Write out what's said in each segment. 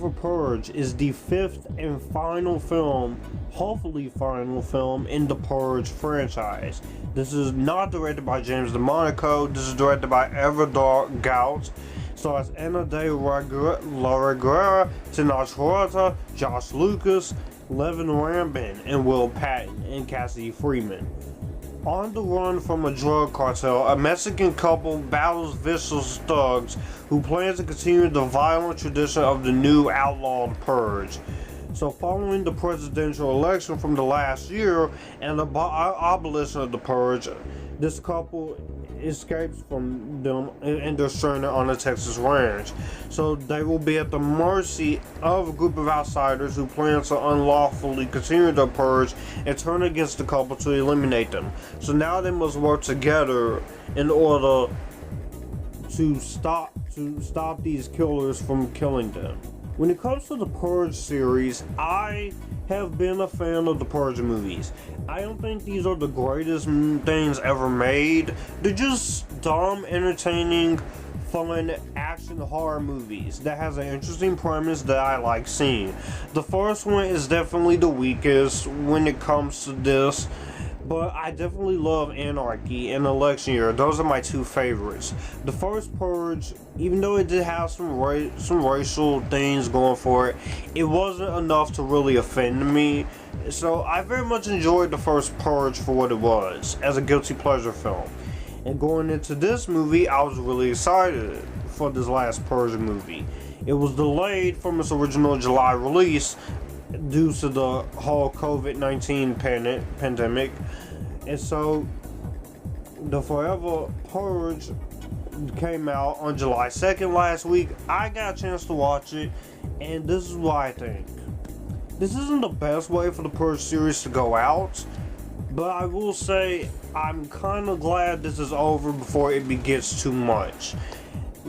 Forever Purge is the fifth and final film, hopefully final film, in the Purge franchise. This is not directed by James DeMonaco. This is directed by Everardo Gout. Stars Reguera, Tenoch Huerta, Josh Lucas, Levin Rambin, and Will Patton, and Cassidy Freeman. On the run from a drug cartel, a Mexican couple battles vicious thugs who plan to continue the violent tradition of the new outlawed purge. So following the presidential election from the last year and the abolition of the purge, this couple escapes from them and they're stranded on a Texas ranch. So they will be at the mercy of a group of outsiders who plan to unlawfully continue the purge and turn against the couple to eliminate them. So now they must work together in order to stop these killers from killing them. When it comes to the Purge series, I have been a fan of the Purge movies. I don't think these are the greatest things ever made. They're just dumb, entertaining, fun, action horror movies that has an interesting premise that I like seeing. The first one is definitely the weakest when it comes to this, but I definitely love Anarchy and Election Year. Those are my two favorites. The first Purge, even though it did have some racial things going for it, it wasn't enough to really offend me. So I very much enjoyed the first Purge for what it was, as a guilty pleasure film. And going into this movie, I was really excited for this last Purge movie. It was delayed from its original July release due to the whole COVID-19 pandemic, and so the Forever Purge came out on July 2nd last week. I got a chance to watch it, and this is what I think. This isn't the best way for the Purge series to go out, but I will say I'm kind of glad this is over before it gets too much,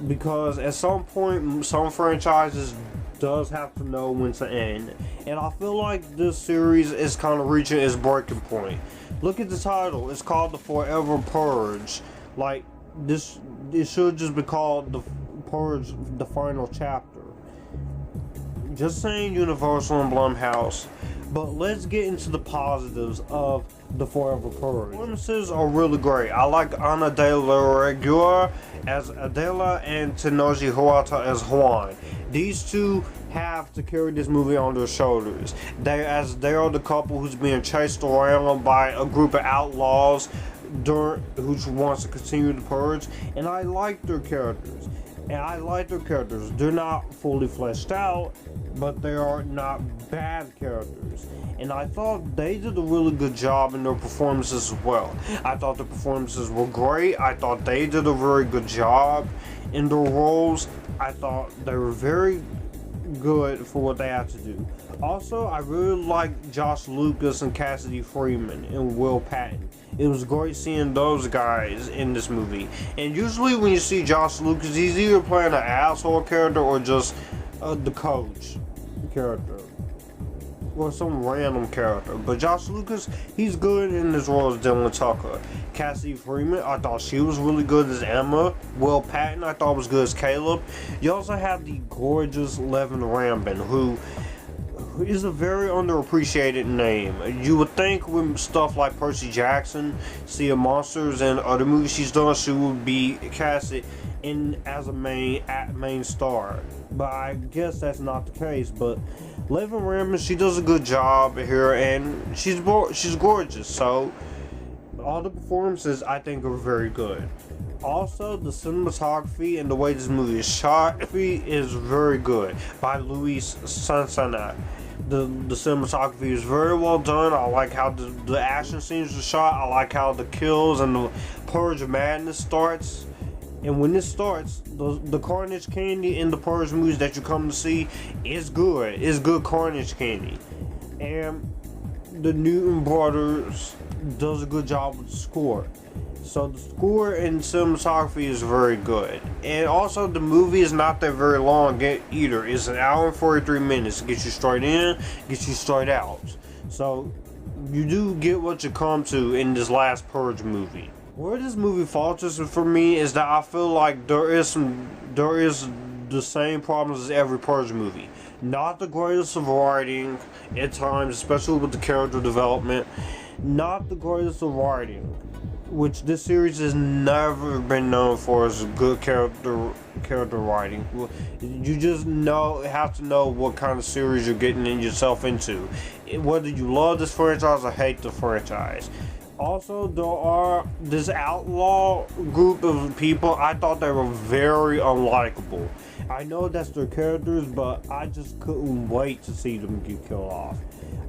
because at some point some franchises does have to know when to end, and I feel like this series is kind of reaching its breaking point. Look at the title, it's called the Forever Purge. Like, this, it should just be called the Purge, the final chapter. Just saying, Universal and Blumhouse. But let's get into the positives of the Forever Purge. Performances are really great. I like Adela Reguera as Adela and Tenoch Huerta as Juan. These two have to carry this movie on their shoulders. They are the couple who's being chased around by a group of outlaws who wants to continue the purge, and I like their characters. They're not fully fleshed out, but they are not bad characters. And I thought they did a really good job in their performances as well. I thought the performances were great. I thought they did a very good job in their roles. I thought they were very good for what they had to do. Also, I really liked Josh Lucas and Cassidy Freeman and Will Patton. It was great seeing those guys in this movie. And usually when you see Josh Lucas, he's either playing an asshole character or just the coach character, or some random character. But Josh Lucas, he's good in his role as Dylan Tucker. Cassidy Freeman, I thought she was really good as Emma. Will Patton, I thought was good as Caleb. You also have the gorgeous Levin Rambin, who is a very underappreciated name. You would think with stuff like Percy Jackson, Sea of Monsters, and other movies she's done, she would be casted in as a main star. But I guess that's not the case. But Levin Rambin, she does a good job here, and she's gorgeous. So all the performances I think are very good. Also, the cinematography and the way this movie is shot is very good by Luis Sansana. The cinematography is very well done. I like how the action scenes are shot. I like how the kills and the Purge madness starts. And when this starts, the carnage candy in the Purge movies that you come to see is good. It's good carnage candy. And the Newton brothers does a good job with the score. So the score and cinematography is very good. And also the movie is not that very long either. It's an hour and 43 minutes. It gets you straight in, gets you straight out. So you do get what you come to in this last Purge movie. Where this movie falters for me is that I feel like there is the same problems as every Purge movie. Not the greatest of writing at times, especially with the character development. Not the greatest of writing, which this series has never been known for as good character writing. You just have to know what kind of series you're getting yourself into, whether you love this franchise or hate the franchise. Also, there are this outlaw group of people. I thought they were very unlikable. I know that's their characters, but I just couldn't wait to see them get killed off.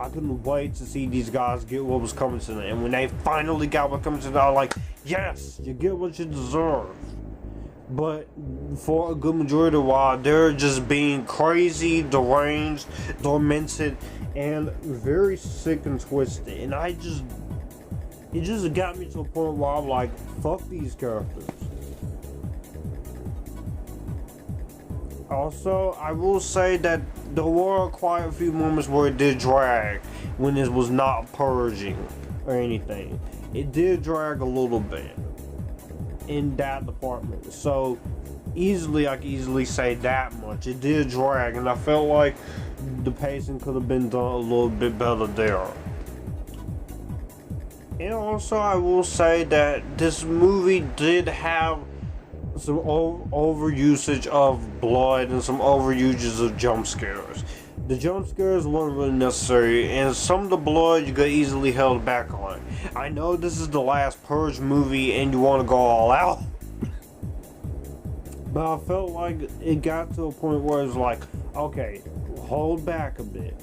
I couldn't wait to see these guys get what was coming to them. And when they finally got what coming to them, I was like, yes, you get what you deserve. But for a good majority of the while, they're just being crazy, deranged, tormented, and very sick and twisted. And it just got me to a point where I'm like, fuck these characters. Also, I will say that there were quite a few moments where it did drag when it was not purging or anything. It did drag a little bit in that department. So I can easily say that much. It did drag, and I felt like the pacing could have been done a little bit better there. And also, I will say that this movie did have some overusage of blood and some overuses of jump scares. The jump scares weren't really necessary, and some of the blood you could easily held back on. I know this is the last Purge movie and you want to go all out, but I felt like it got to a point where it was like, okay, hold back a bit.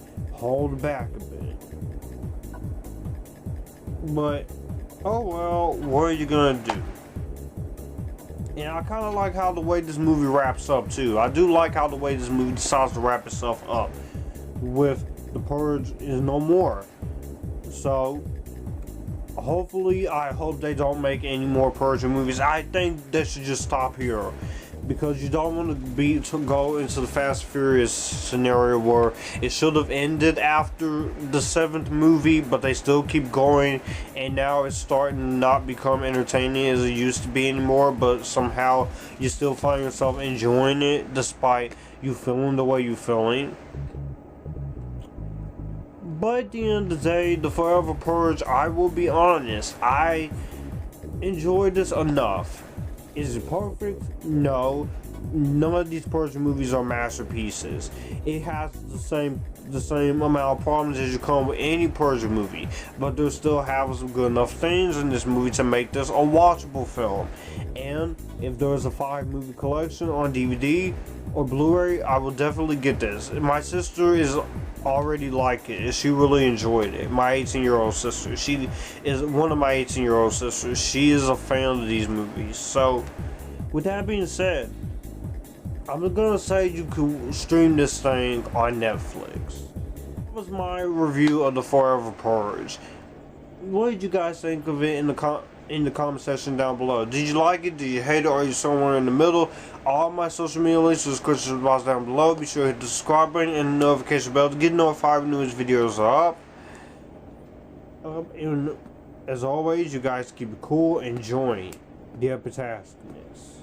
But, oh well, what are you gonna do? And I kind of like how the way this movie wraps up too. I do like how the way this movie decides to wrap itself up with the Purge is no more. So hopefully, I hope they don't make any more Purge movies. I think they should just stop here, because you don't want to go into the Fast and Furious scenario where it should have ended after the 7th movie, but they still keep going, and now it's starting to not become entertaining as it used to be anymore, but somehow you still find yourself enjoying it despite you feeling the way you're feeling. But at the end of the day, the Forever Purge, I will be honest, I enjoyed this enough. Is it perfect? No. None of these Purge movies are masterpieces. It has the same amount of problems as you come with any Purge movie, but they still have some good enough things in this movie to make this a watchable film. And if there's a 5-movie collection on DVD or Blu-ray, I will definitely get this. My sister is already like it. She really enjoyed it. My 18-year-old sister. She is one of my 18-year-old sisters. She is a fan of these movies. So, with that being said, I'm gonna say you can stream this thing on Netflix. That was my review of the Forever Purge. What did you guys think of it in the comment section down below? Did you like it? Did you hate it? Or are you somewhere in the middle? All my social media links in the description box down below. Be sure to hit the subscribe button and the notification bell to get notified when new videos are up. And as always, you guys keep it cool and join the Epictasticness.